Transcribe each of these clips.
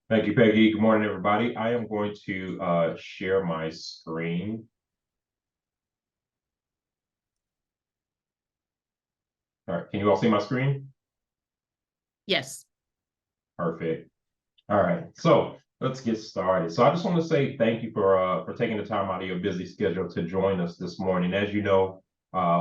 Thank you, Peggy. Good morning, everybody. I am going to share my screen. All right, can you all see my screen? Yes. Perfect. All right, so let's get started. So I just want to say thank you for taking the time out of your busy schedule to join us this morning. As you know,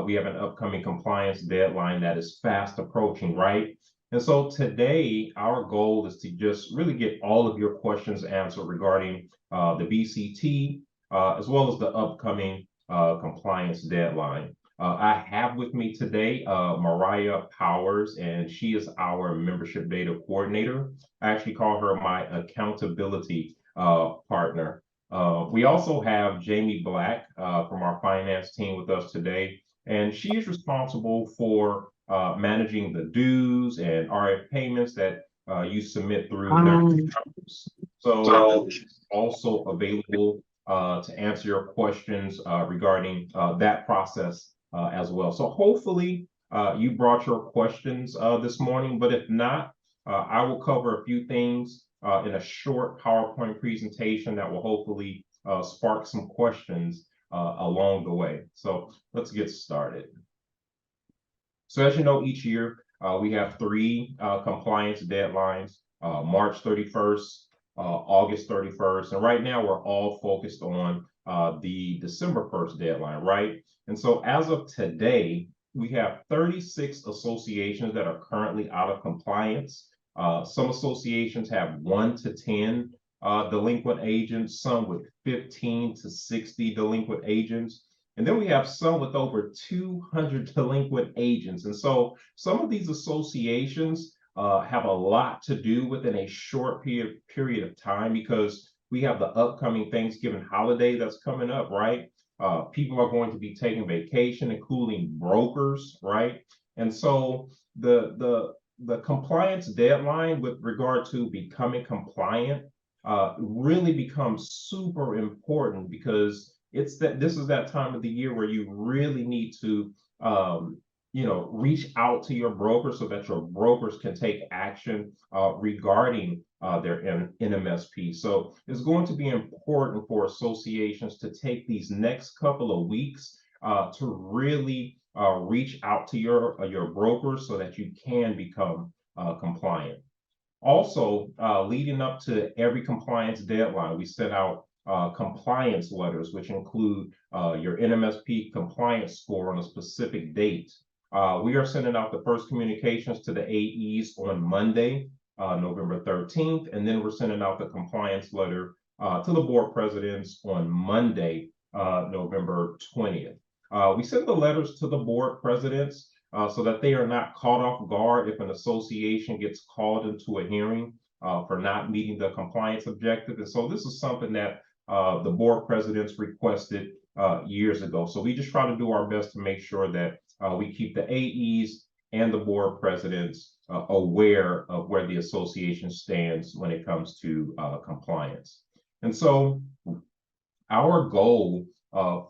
we have an upcoming compliance deadline that is fast approaching, right? And so today, our goal is to just really get all of your questions answered regarding the BCT, as well as the upcoming compliance deadline. I have with me today Mariah Powers, and she is our membership data coordinator. I actually call her my accountability partner. We also have Jamie Black from our finance team with us today, and she is responsible for managing the dues and RF payments that you submit through Nurse. So also available to answer your questions regarding that process as well. So hopefully you brought your questions this morning, but if not, I will cover a few things in a short PowerPoint presentation that will hopefully spark some questions along the way. So let's get started. So as you know, each year we have three compliance deadlines, March 31st, August 31st, and right now we're all focused on the December 1st deadline, right? And so as of today, we have 36 associations that are currently out of compliance. Some associations have 1 to 10 delinquent agents, some with 15 to 60 delinquent agents. And then we have some with over 200 delinquent agents. And so some of these associations have a lot to do within a short period of time because we have the upcoming Thanksgiving holiday that's coming up, right? People are going to be taking vacation, including brokers, right? And so the compliance deadline with regard to becoming compliant really becomes super important because this is that time of the year where you really need to reach out to your broker so that your brokers can take action regarding their NMSP. So it's going to be important for associations to take these next couple of weeks to really reach out to your brokers so that you can become compliant. Also, leading up to every compliance deadline, we send out compliance letters, which include your NMSP compliance score on a specific date. We are sending out the first communications to the AEs on Monday, November 13th, and then we're sending out the compliance letter to the board presidents on Monday, November 20th. We send the letters to the board presidents so that they are not caught off guard if an association gets called into a hearing for not meeting the compliance objective. And so this is something that the board presidents requested years ago. So we just try to do our best to make sure that we keep the AEs and the board presidents aware of where the association stands when it comes to compliance. And so our goal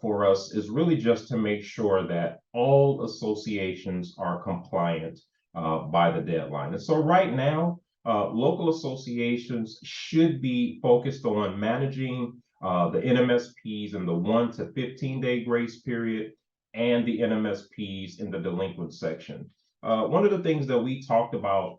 for us is really just to make sure that all associations are compliant by the deadline. And so right now, local associations should be focused on managing the NMSPs in the 1 to 15 day grace period and the NMSPs in the delinquent section. One of the things that we talked about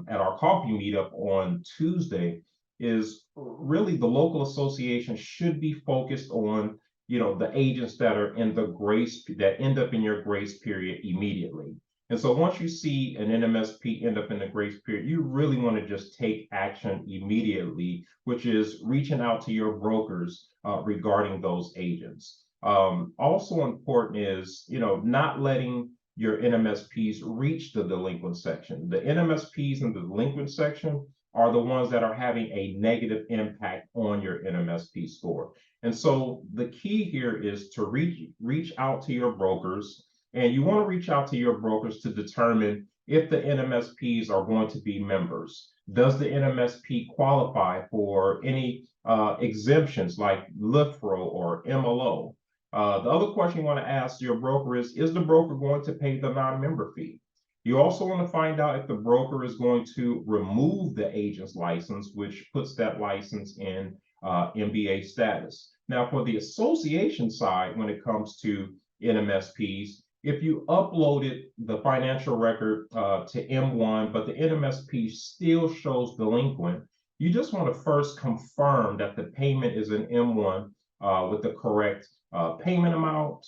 at our coffee meetup on Tuesday is really the local association should be focused on the agents that are in the grace that end up in your grace period immediately. And so once you see an NMSP end up in the grace period, you really want to just take action immediately, which is reaching out to your brokers regarding those agents. Also important is not letting your NMSPs reach the delinquent section. The NMSPs in the delinquent section are the ones that are having a negative impact on your NMSP score. And so the key here is to reach out to your brokers, and you want to reach out to your brokers to determine if the NMSPs are going to be members. Does the NMSP qualify for any exemptions like LIFRO or MLO? The other question you want to ask your broker is the broker going to pay the non-member fee? You also want to find out if the broker is going to remove the agent's license, which puts that license in MBA status. Now, for the association side, when it comes to NMSPs, if you uploaded the financial record to M1, but the NMSP still shows delinquent, you just want to first confirm that the payment is in M1 with the correct payment amount,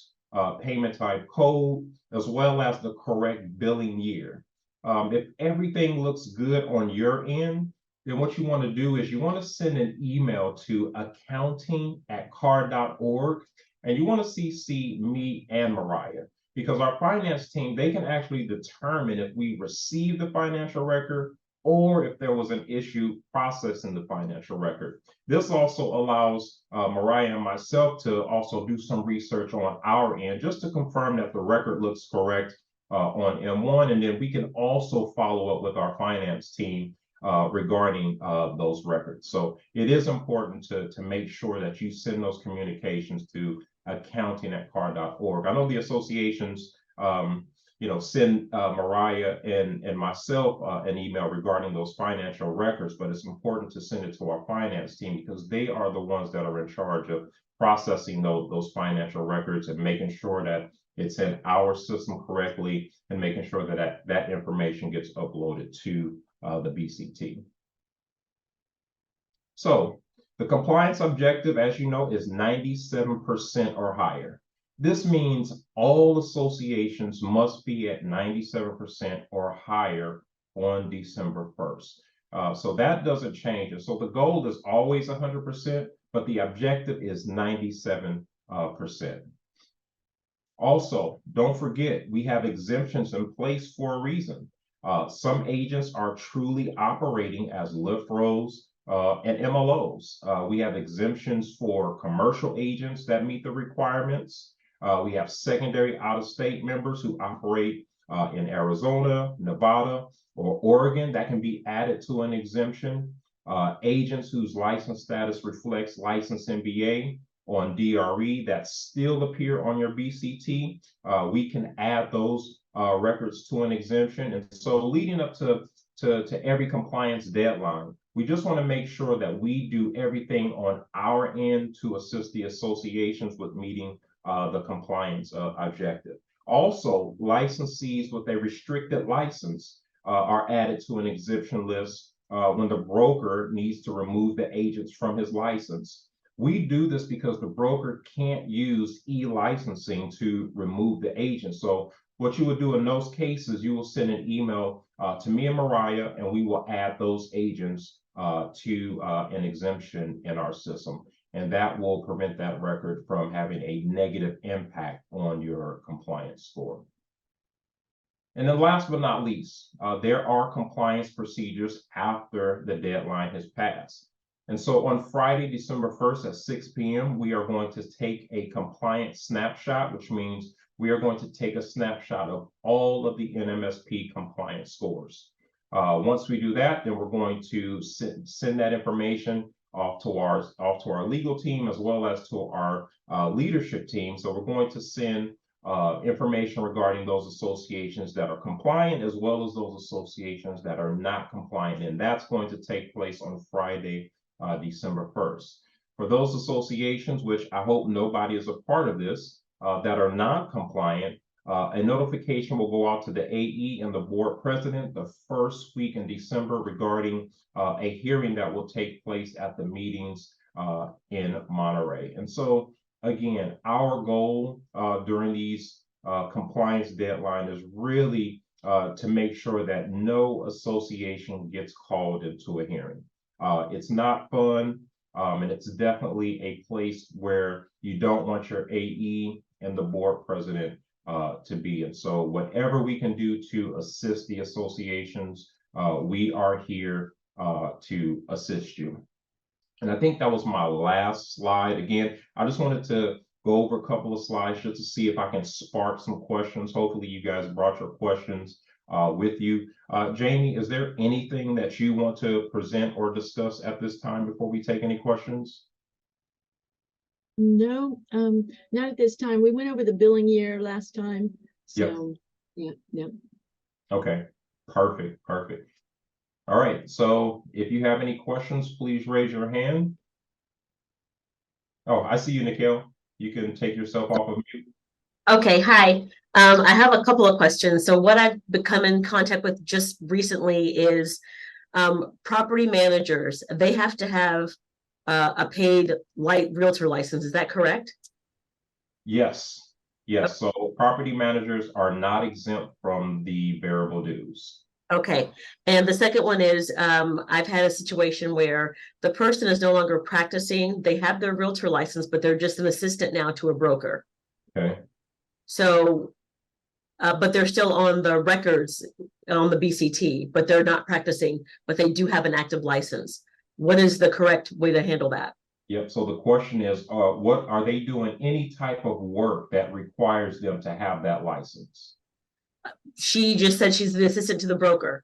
payment type code, as well as the correct billing year. If everything looks good on your end, then what you want to do is you want to send an email to accounting@car.org, and you want to CC me and Mariah, because our finance team, they can actually determine if we received the financial record or if there was an issue processing the financial record. This also allows Mariah and myself to also do some research on our end, just to confirm that the record looks correct on M1, and then we can also follow up with our finance team regarding those records. So it is important to make sure that you send those communications to accounting@car.org. I know the associations send Mariah and myself an email regarding those financial records, but it's important to send it to our finance team, because they are the ones that are in charge of processing those financial records and making sure that it's in our system correctly, and making sure that that information gets uploaded to the BCT. So the compliance objective, as you know, is 97% or higher. This means all associations must be at 97% or higher on December 1st. So that doesn't change. And so the goal is always 100%, but the objective is 97%. Also, don't forget, we have exemptions in place for a reason. Some agents are truly operating as LIFROs and MLOs. We have exemptions for commercial agents that meet the requirements. We have secondary out-of-state members who operate in Arizona, Nevada, or Oregon that can be added to an exemption. Agents whose license status reflects licensed MBA on DRE that still appear on your BCT, we can add those records to an exemption. And so leading up to every compliance deadline, we just want to make sure that we do everything on our end to assist the associations with meeting the compliance objective. Also, licensees with a restricted license are added to an exemption list when the broker needs to remove the agents from his license. We do this because the broker can't use e-licensing to remove the agent. So what you would do in those cases, you will send an email to me and Mariah, and we will add those agents to an exemption in our system. And that will prevent that record from having a negative impact on your compliance score. And then last but not least, there are compliance procedures after the deadline has passed. And so on Friday, December 1st at 6 p.m., we are going to take a compliance snapshot, which means we are going to take a snapshot of all of the NMSP compliance scores. Once we do that, then we're going to send that information off to our legal team, as well as to our leadership team. So we're going to send information regarding those associations that are compliant, as well as those associations that are not compliant. And that's going to take place on Friday, December 1st. For those associations, which I hope nobody is a part of this, that are not compliant, a notification will go out to the AE and the board president the first week in December regarding a hearing that will take place at the meetings in Monterey. And so, again, our goal during these compliance deadline is really to make sure that no association gets called into a hearing. It's not fun, and it's definitely a place where you don't want your AE and the board president to be. And so whatever we can do to assist the associations, we are here to assist you. And I think that was my last slide. Again, I just wanted to go over a couple of slides just to see if I can spark some questions. Hopefully you guys brought your questions with you. Jamie, is there anything that you want to present or discuss at this time before we take any questions? No, not at this time. We went over the billing year last time. So, yeah. Okay, perfect, perfect. All right, so if you have any questions, please raise your hand. Oh, I see you, Nikhil. You can take yourself off of mute. Okay, hi. I have a couple of questions. So what I've become in contact with just recently is property managers. They have to have a paid realtor license. Is that correct? Yes, yes. So property managers are not exempt from the variable dues. Okay. And the second one is I've had a situation where the person is no longer practicing. They have their realtor license, but they're just an assistant now to a broker. Okay. So but they're still on the records on the BCT, but they're not practicing, but they do have an active license. What is the correct way to handle that? Yep. So the question is, what are they doing any type of work that requires them to have that license? She just said she's the assistant to the broker.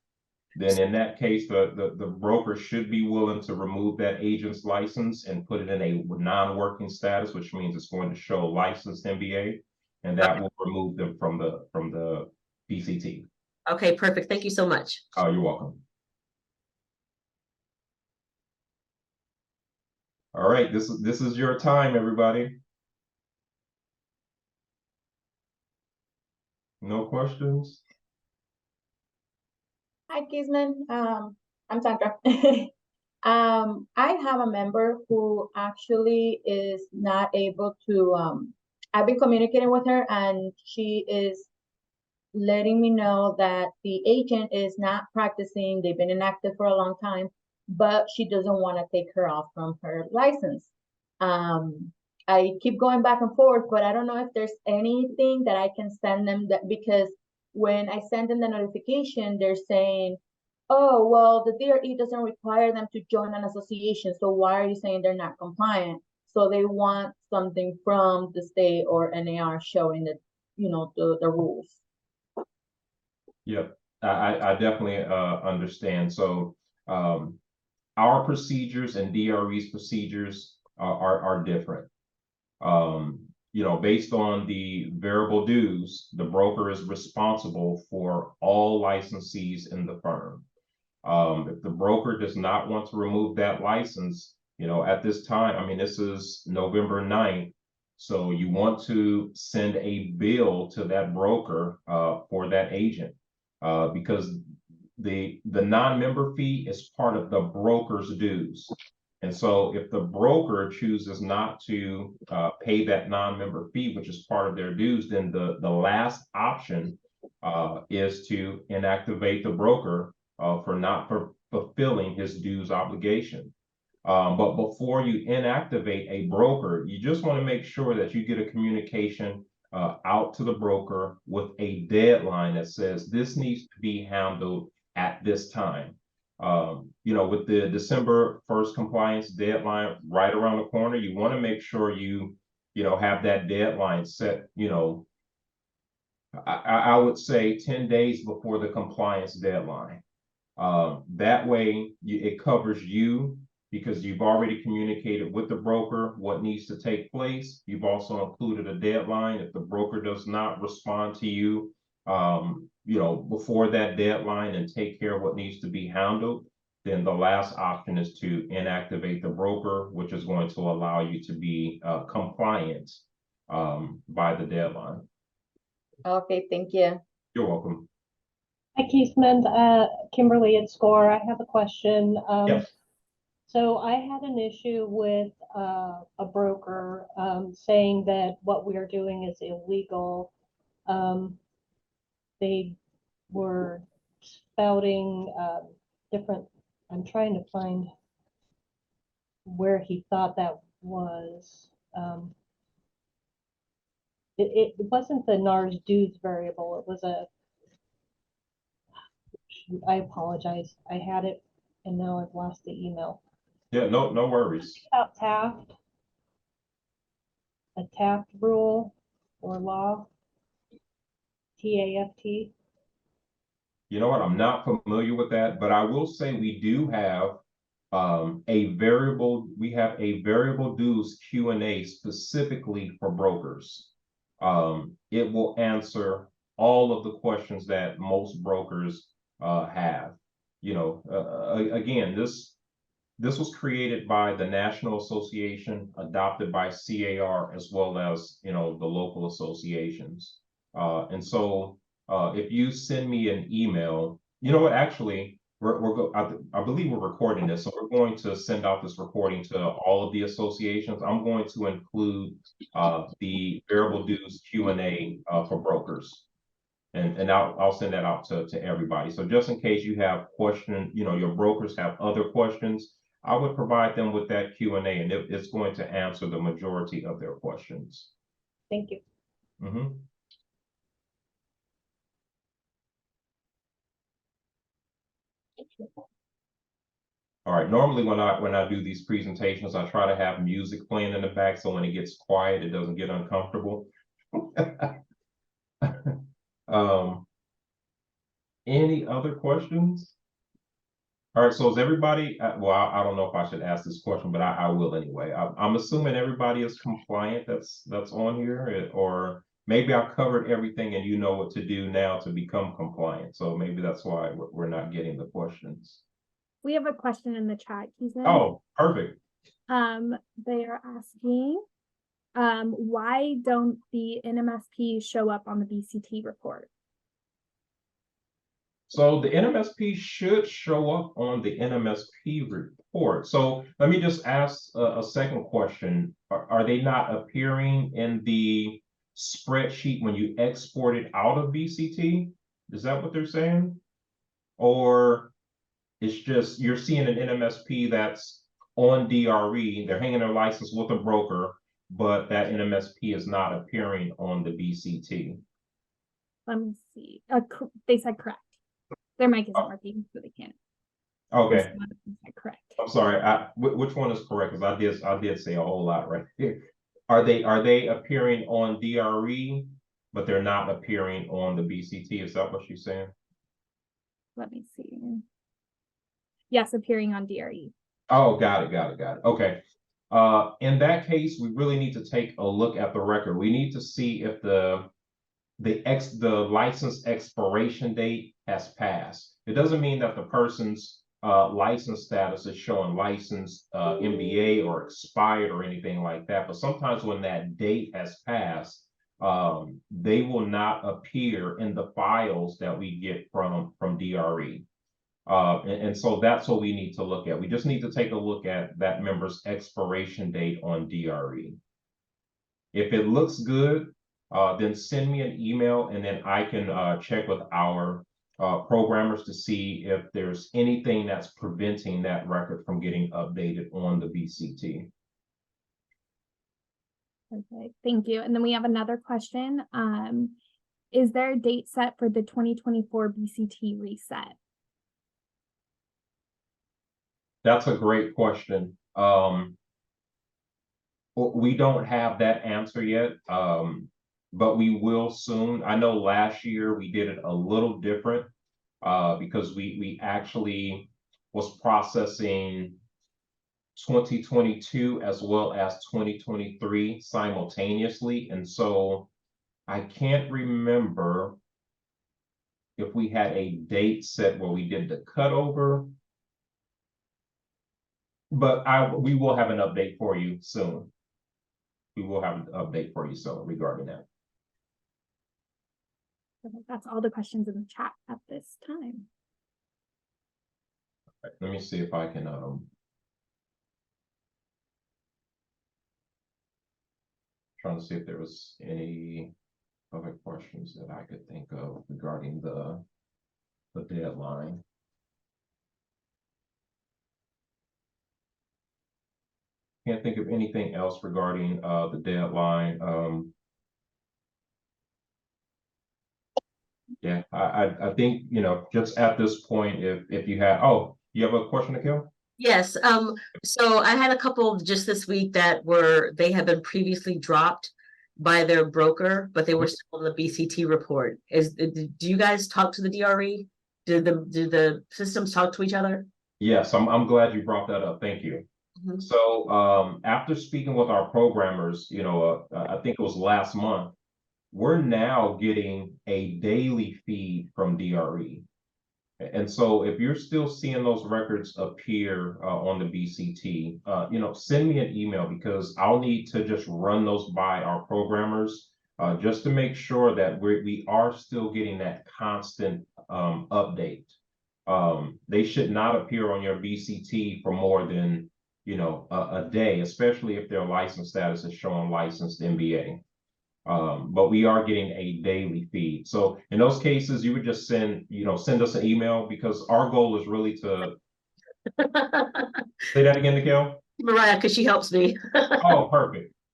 Then in that case, the broker should be willing to remove that agent's license and put it in a non-working status, which means it's going to show licensed MBA, and that will remove them from the BCT. Okay, perfect. Thank you so much. Oh, you're welcome. All right, this is your time, everybody. No questions? Hi, Kisman. I'm Sandra. I have a member who actually is not able to, I've been communicating with her and she is letting me know that the agent is not practicing. They've been inactive for a long time, but she doesn't want to take her off from her license. I keep going back and forth, but I don't know if there's anything that I can send them that, because when I send them the notification, they're saying, oh, well, the DRE doesn't require them to join an association. So why are you saying they're not compliant? So they want something from the state or NAR showing that, the rules. Yep, I definitely understand. So our procedures and DRE's procedures are different. Based on the variable dues, the broker is responsible for all licensees in the firm. If the broker does not want to remove that license, at this time, I mean, this is November 9th. So you want to send a bill to that broker for that agent because the non-member fee is part of the broker's dues. And so if the broker chooses not to pay that non-member fee, which is part of their dues, then the last option is to inactivate the broker for fulfilling his dues obligation. But before you inactivate a broker, you just want to make sure that you get a communication out to the broker with a deadline that says this needs to be handled at this time. With the December 1st compliance deadline right around the corner, you want to make sure you have that deadline set, I would say 10 days before the compliance deadline. That way it covers you because you've already communicated with the broker what needs to take place. You've also included a deadline. If the broker does not respond to you, before that deadline and take care of what needs to be handled, then the last option is to inactivate the broker, which is going to allow you to be compliant by the deadline. Okay, thank you. You're welcome. Hi, Keithman. Kimberly at C.A.R. I have a question. Yes. So I had an issue with a broker saying that what we are doing is illegal. They were spouting different, I'm trying to find where he thought that was. It wasn't the NAR's dues variable. It was I apologize. I had it and now I've lost the email. Yeah, no worries. About Taft, a Taft rule or law, TAFT. You know what? I'm not familiar with that, but I will say we do have a variable dues Q&A specifically for brokers. It will answer all of the questions that most brokers have. You know, again, this was created by the National Association, adopted by C.A.R. as well as, you know, the local associations. And so if you send me an email, you know what, actually, I believe we're recording this, so we're going to send out this recording to all of the associations. I'm going to include the variable dues Q&A for brokers. And I'll send that out to everybody. So just in case you have questions, you know, your brokers have other questions, I would provide them with that Q&A, and it's going to answer the majority of their questions. Thank you. Mm-hmm. All right, normally when I do these presentations, I try to have music playing in the back, so when it gets quiet, it doesn't get uncomfortable. Any other questions? All right, so is everybody, well, I don't know if I should ask this question, but I will anyway. I'm assuming everybody is compliant that's on here, or maybe I've covered everything and you know what to do now to become compliant. So maybe that's why we're not getting the questions. We have a question in the chat, Keeson. Oh, perfect. They are asking, why don't the NMSP show up on the BCT report? So the NMSP should show up on the NMSP report. So let me just ask a second question. Are they not appearing in the spreadsheet when you export it out of BCT? Is that what they're saying? Or it's just you're seeing an NMSP that's on DRE, they're hanging their license with a broker, but that NMSP is not appearing on the BCT. Let me see. They said correct. Their mic isn't working, so they can't. Okay. Correct. I'm sorry. Which one is correct? Because I did say a whole lot right here. Are they appearing on DRE, but they're not appearing on the BCT? Is that what she's saying? Let me see. Yes, appearing on DRE. Oh, got it. Okay. In that case, we really need to take a look at the record. We need to see if the license expiration date has passed. It doesn't mean that the person's license status is showing licensed MBA or expired or anything like that. But sometimes when that date has passed, they will not appear in the files that we get from DRE. And so that's what we need to look at. We just need to take a look at that member's expiration date on DRE. If it looks good, then send me an email, and then I can check with our programmers to see if there's anything that's preventing that record from getting updated on the BCT. Okay, thank you. And then we have another question. Is there a date set for the 2024 BCT reset? That's a great question. We don't have that answer yet, but we will soon. I know last year we did it a little different because we actually was processing 2022 as well as 2023 simultaneously. And so I can't remember if we had a date set where we did the cutover, but we will have an update for you soon. We will have an update for you soon regarding that. That's all the questions in the chat at this time. All right, let me see if I can trying to see if there was any other questions that I could think of regarding the deadline. Can't think of anything else regarding the deadline. Yeah, I think, you know, just at this point, if you have, oh, you have a question, Nikhil? Yes, so I had a couple just this week that they have been previously dropped by their broker, but they were still on the BCT report. Do you guys talk to the DRE? Do the systems talk to each other? Yes, I'm glad you brought that up. Thank you. Mhm. So after speaking with our programmers, you know, I think it was last month, we're now getting a daily feed from DRE. And so if you're still seeing those records appear on the BCT, send me an email, because I'll need to just run those by our programmers just to make sure that we are still getting that constant update. They should not appear on your BCT for more than, a day, especially if their license status is showing licensed MBA. But we are getting a daily feed. So in those cases, you would just send us an email, because our goal is really to say that again, Nikhil. Mariah, because she helps me. Oh,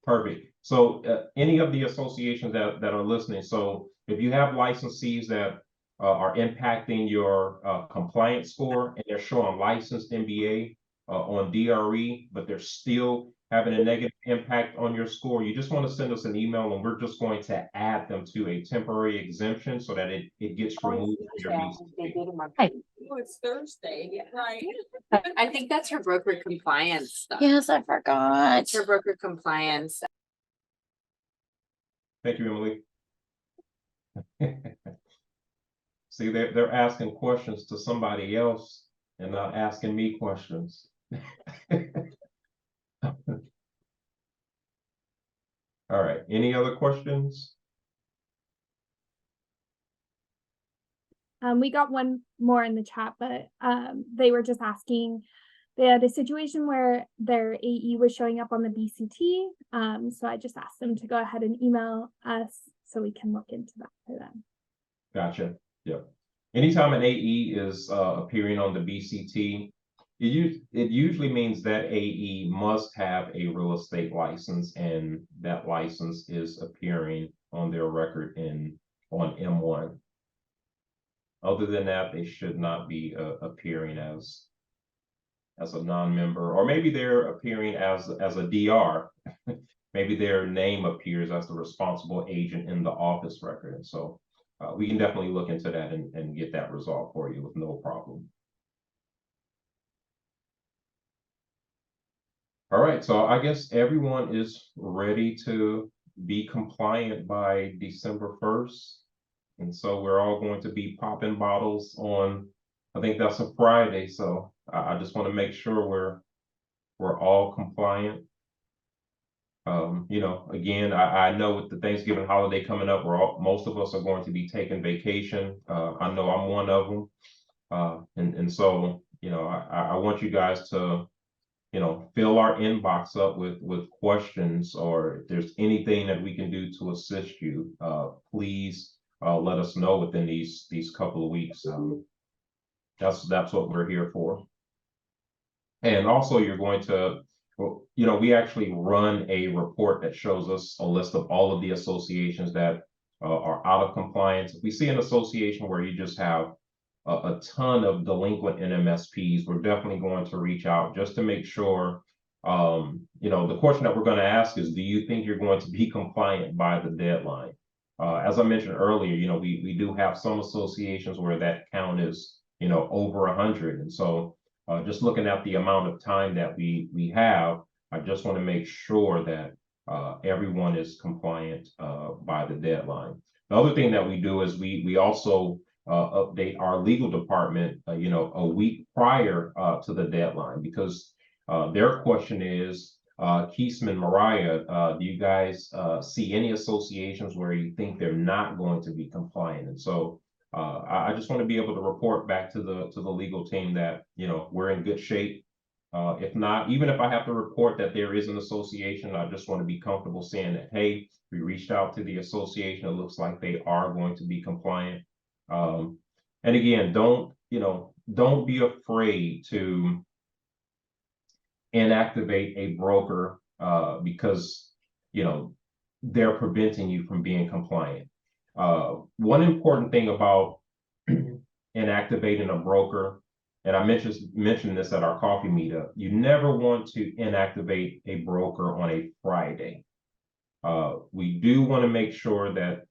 perfect. So any of the associations that are listening, so if you have licensees that are impacting your compliance score, and they're showing licensed MBA on DRE, but they're still having a negative impact on your score, you just want to send us an email, and we're just going to add them to a temporary exemption so that it gets removed from your BCT. Oh, it's Thursday, right? I think that's her broker compliance stuff. Yes, I forgot. It's her broker compliance. Thank you, Emily. See, they're asking questions to somebody else and not asking me questions. All right, any other questions? We got one more in the chat, but they were just asking, they had a situation where their AE was showing up on the BCT. So I just asked them to go ahead and email us so we can look into that for them. Gotcha. Yep. Anytime an AE is appearing on the BCT, it usually means that AE must have a real estate license, and that license is appearing on their record on M1. Other than that, they should not be appearing as a non-member, or maybe they're appearing as a DR. Maybe their name appears as the responsible agent in the office record. And so we can definitely look into that and get that resolved for you with no problem. All right, so I guess everyone is ready to be compliant by December 1st. And so we're all going to be popping bottles on, I think that's a Friday. So I just want to make sure we're all compliant. Again, I know with the Thanksgiving holiday coming up, most of us are going to be taking vacation. I know I'm one of them. And so, I want you guys to, fill our inbox up with questions, or if there's anything that we can do to assist you, please let us know within these couple of weeks. That's what we're here for. And also, you're going to, we actually run a report that shows us a list of all of the associations that are out of compliance. If we see an association where you just have a ton of delinquent NMSPs, we're definitely going to reach out just to make sure. The question that we're going to ask is, do you think you're going to be compliant by the deadline? As I mentioned earlier, we do have some associations where that count is, over 100. And so just looking at the amount of time that we have, I just want to make sure that everyone is compliant by the deadline. The other thing that we do is we also update our legal department, a week prior to the deadline, because their question is, Keisman, Mariah, do you guys see any associations where you think they're not going to be compliant? And so I just want to be able to report back to the legal team that, we're in good shape. If not, even if I have to report that there is an association, I just want to be comfortable saying that, hey, we reached out to the association. It looks like they are going to be compliant. And again, don't be afraid to inactivate a broker because, they're preventing you from being compliant. One important thing about inactivating a broker, and I mentioned this at our coffee meetup, you never want to inactivate a broker on a Friday. We do want to make sure that,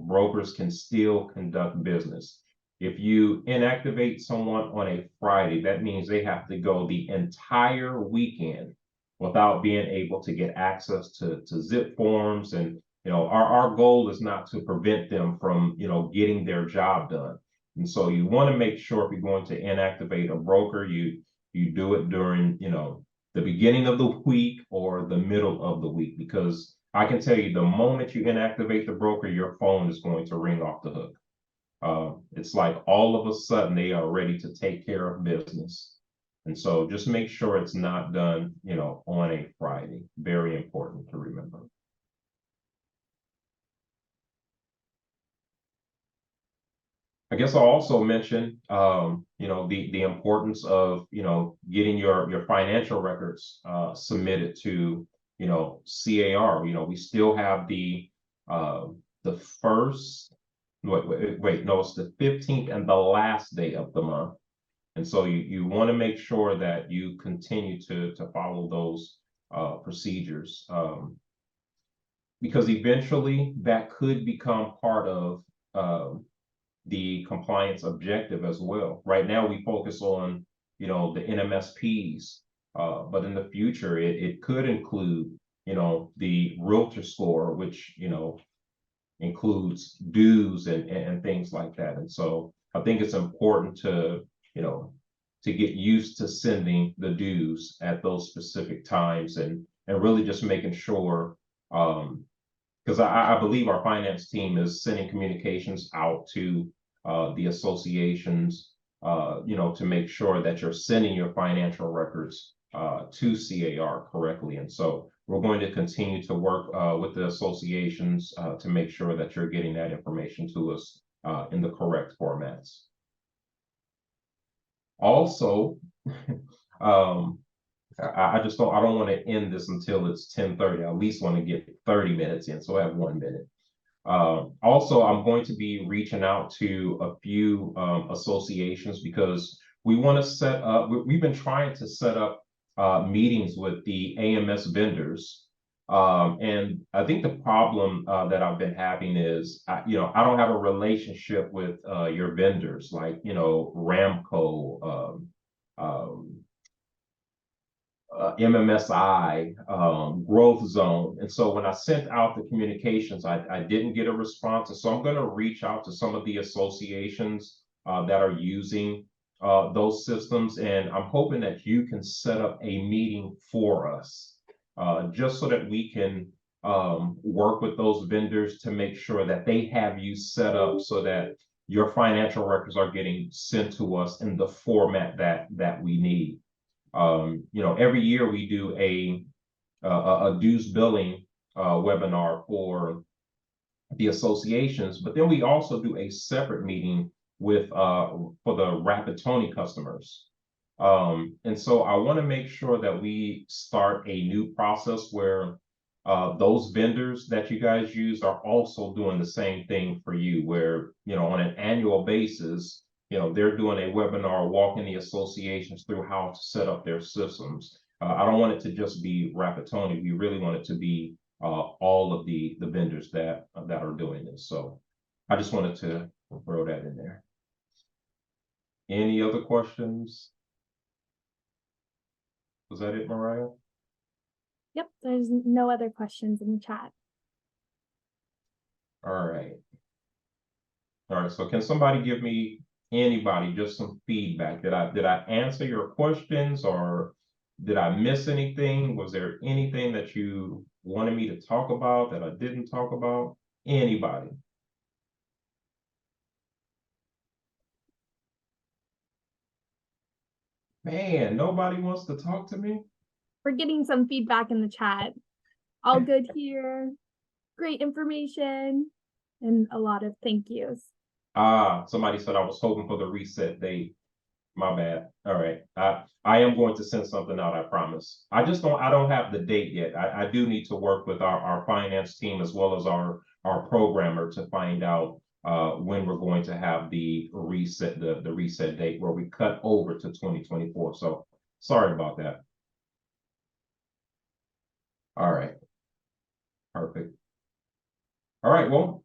brokers can still conduct business. If you inactivate someone on a Friday, that means they have to go the entire weekend without being able to get access to zip forms and our goal is not to prevent them from, getting their job done. And so you want to make sure if you're going to inactivate a broker, you do it during, the beginning of the week or the middle of the week, because I can tell you the moment you inactivate the broker, your phone is going to ring off the hook. It's like all of a sudden they are ready to take care of business. And so just make sure it's not done, on a Friday. Very important to remember. I guess I'll also mention, the importance of, getting your financial records submitted to, C.A.R. We still have the first, wait, no, it's the 15th and the last day of the month. And so you want to make sure that you continue to follow those procedures, because eventually that could become part of the compliance objective as well. Right now, we focus on, the NMSPs, but in the future, it could include, the realtor score, which, includes dues and things like that. And so I think it's important to, to get used to sending the dues at those specific times and really just making sure, because I believe our finance team is sending communications out to the associations, to make sure that you're sending your financial records to C.A.R. correctly. And so we're going to continue to work with the associations to make sure that you're getting that information to us in the correct formats. Also, I don't want to end this until it's 10:30. I at least want to get 30 minutes in, so I have 1 minute. Also, I'm going to be reaching out to a few associations because we want to set up, we've been trying to set up meetings with the AMS vendors. And I think the problem that I've been having is, I don't have a relationship with your vendors like, Ramco, MMSI, Growth Zone. And so when I sent out the communications, I didn't get a response. And so I'm going to reach out to some of the associations that are using those systems. And I'm hoping that you can set up a meeting for us, just so that we can work with those vendors to make sure that they have you set up so that your financial records are getting sent to us in the format that we need. Every year we do a dues billing webinar for the associations, but then we also do a separate meeting with for the Rapid-Tony customers. And so I want to make sure that we start a new process where those vendors that you guys use are also doing the same thing for you, where, on an annual basis, they're doing a webinar walking the associations through how to set up their systems. I don't want it to just be Rapid-Tony. We really want it to be all of the vendors that are doing this. So I just wanted to throw that in there. Any other questions? Was that it, Mariah? Yep, there's no other questions in the chat. All right. All right, so can somebody give me, anybody, just some feedback? Did I answer your questions, or did I miss anything? Was there anything that you wanted me to talk about that I didn't talk about? Anybody? Man, nobody wants to talk to me? We're getting some feedback in the chat. All good here. Great information and a lot of thank yous. Somebody said I was hoping for the reset date. My bad. All right. I am going to send something out, I promise. I don't have the date yet. I do need to work with our finance team as well as our programmer to find out when we're going to have the reset date where we cut over to 2024. So sorry about that. All right. Perfect. All right. Well,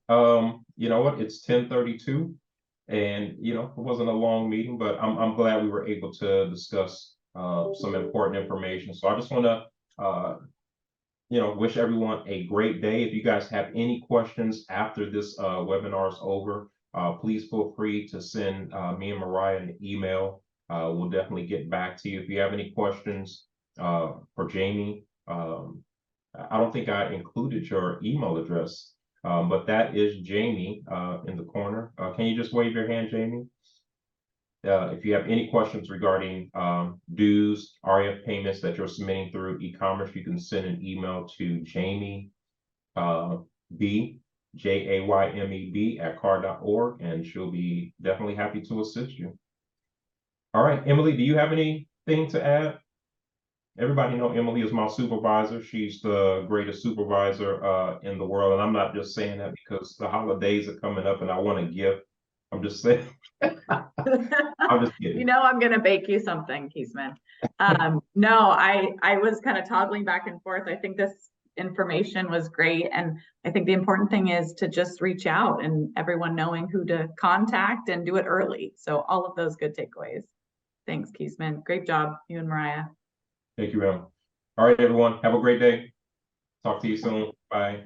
you know what? It's 10:32. And, it wasn't a long meeting, but I'm glad we were able to discuss some important information. So I just want to wish everyone a great day. If you guys have any questions after this webinar is over, please feel free to send me and Mariah an email. We'll definitely get back to you. If you have any questions for Jamie, I don't think I included your email address, but that is Jamie in the corner. Can you just wave your hand, Jamie? If you have any questions regarding dues, RF payments that you're submitting through e-commerce, you can send an email to Jamie B, JAYMEB @CAR.org, and she'll be definitely happy to assist you. All right, Emily, do you have anything to add? Everybody know Emily is my supervisor. She's the greatest supervisor in the world, and I'm not just saying that because the holidays are coming up and I want a gift. I'm just saying. I'm just kidding. You know, I'm gonna bake you something, Keisman. No, I was kind of toggling back and forth. I think this information was great, and I think the important thing is to just reach out and everyone knowing who to contact and do it early. So all of those good takeaways. Thanks, Keisman. Great job, you and Mariah. Thank you, Em. All right, everyone. Have a great day. Talk to you soon. Bye.